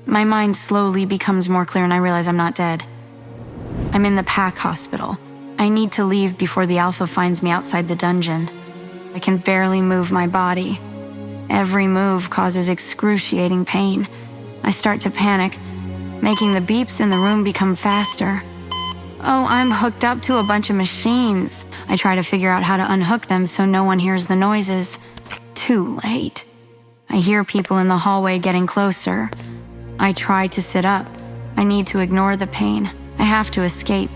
My mind slowly becomes more clear and I realize I'm not dead. I'm in the pack hospital. I need to leave before the Alpha finds me outside the dungeon. I can barely move my body. Every move causes excruciating pain. I start to panic, making the beeps in the room become faster. Oh, I'm hooked up to a bunch of machines. I try to figure out how to unhook them so no one hears the noises. Too late. I hear people in the hallway getting closer. I try to sit up. I need to ignore the pain. I have to escape.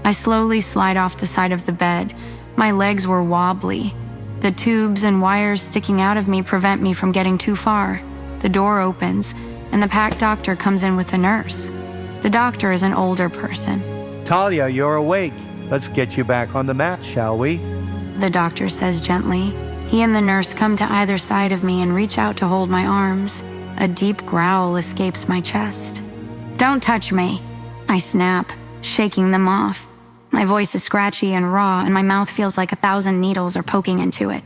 I slowly slide off the side of the bed. My legs were wobbly. The tubes and wires sticking out of me prevent me from getting too far. The door opens, and the pack doctor comes in with a nurse. The doctor is an older person. Talia, you're awake. Let's get you back on the mat, shall we? The doctor says gently. He and the nurse come to either side of me and reach out to hold my arms. A deep growl escapes my chest. "Don't touch me," I snap, shaking them off. My voice is scratchy and raw, and my mouth feels like 1,000 needles are poking into it.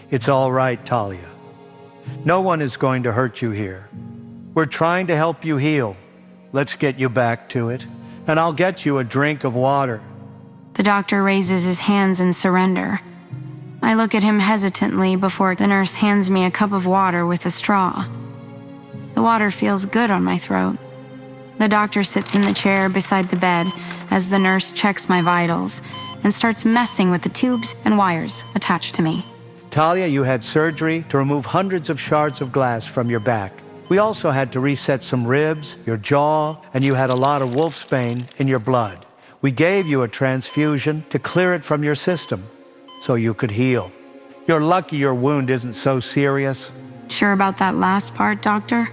It's all right, Talia. No one is going to hurt you here. We're trying to help you heal. Let's get you back to it, and I'll get you a drink of water. The doctor raises his hands in surrender. I look at him hesitantly before the nurse hands me a cup of water with a straw. The water feels good on my throat. The doctor sits in the chair beside the bed as the nurse checks my vitals and starts messing with the tubes and wires attached to me. Talia, you had surgery to remove hundreds of shards of glass from your back. We also had to reset some ribs, your jaw, and you had a lot of wolfsbane in your blood. We gave you a transfusion to clear it from your system so you could heal. You're lucky your wound isn't so serious. Sure about that last part, doctor?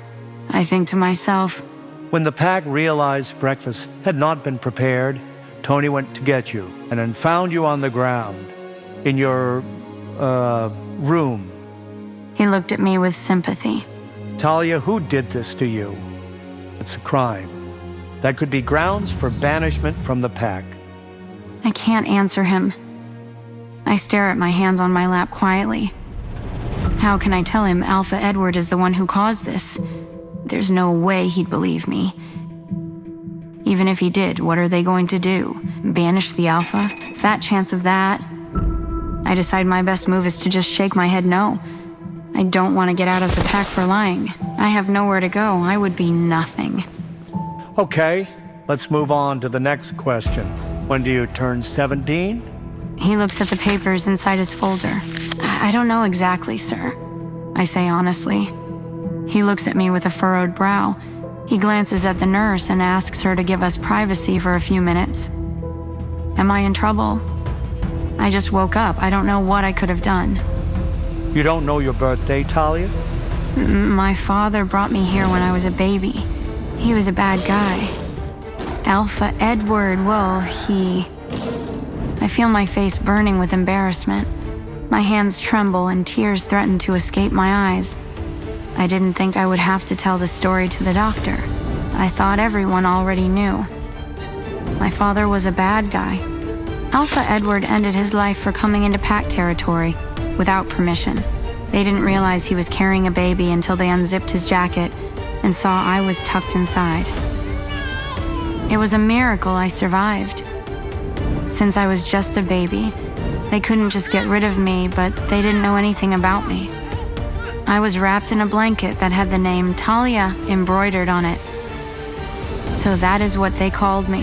I think to myself. When the pack realized breakfast had not been prepared, Tony went to get you and then found you on the ground in your, room. He looked at me with sympathy. Talia, who did this to you? It's a crime. That could be grounds for banishment from the pack. I can't answer him. I stare at my hands on my lap quietly. How can I tell him Alpha Edward is the one who caused this? There's no way he'd believe me. Even if he did, what are they going to do? Banish the Alpha? Fat chance of that. I decide my best move is to just shake my head no. I don't want to get out of the pack for lying. I have nowhere to go. I would be nothing. Okay, let's move on to the next question. When do you turn 17? He looks at the papers inside his folder. I don't know exactly, sir. I say honestly. He looks at me with a furrowed brow. He glances at the nurse and asks her to give us privacy for a few minutes. Am I in trouble? I just woke up. I don't know what I could have done. You don't know your birthday, Talia? My father brought me here when I was a baby. He was a bad guy. Alpha Edward, well, I feel my face burning with embarrassment. My hands tremble and tears threaten to escape my eyes. I didn't think I would have to tell the story to the doctor. I thought everyone already knew. My father was a bad guy. Alpha Edward ended his life for coming into pack territory without permission. They didn't realize he was carrying a baby until they unzipped his jacket and saw I was tucked inside. It was a miracle I survived. Since I was just a baby, they couldn't just get rid of me, but they didn't know anything about me. I was wrapped in a blanket that had the name Talia embroidered on it. So that is what they called me.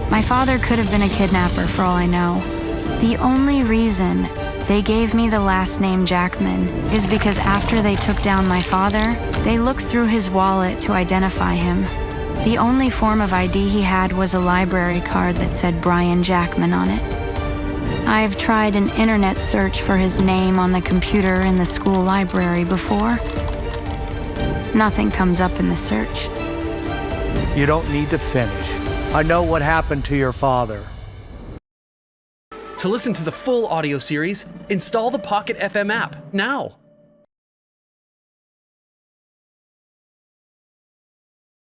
My father could have been a kidnapper for all I know. The only reason they gave me the last name Jackman is because after they took down my father, they looked through his wallet to identify him. The only form of ID he had was a library card that said Brian Jackman on it. I've tried an internet search for his name on the computer in the school library before. Nothing comes up in the search. You don't need to finish. I know what happened to your father. To listen to the full audio series, install the Pocket FM app now.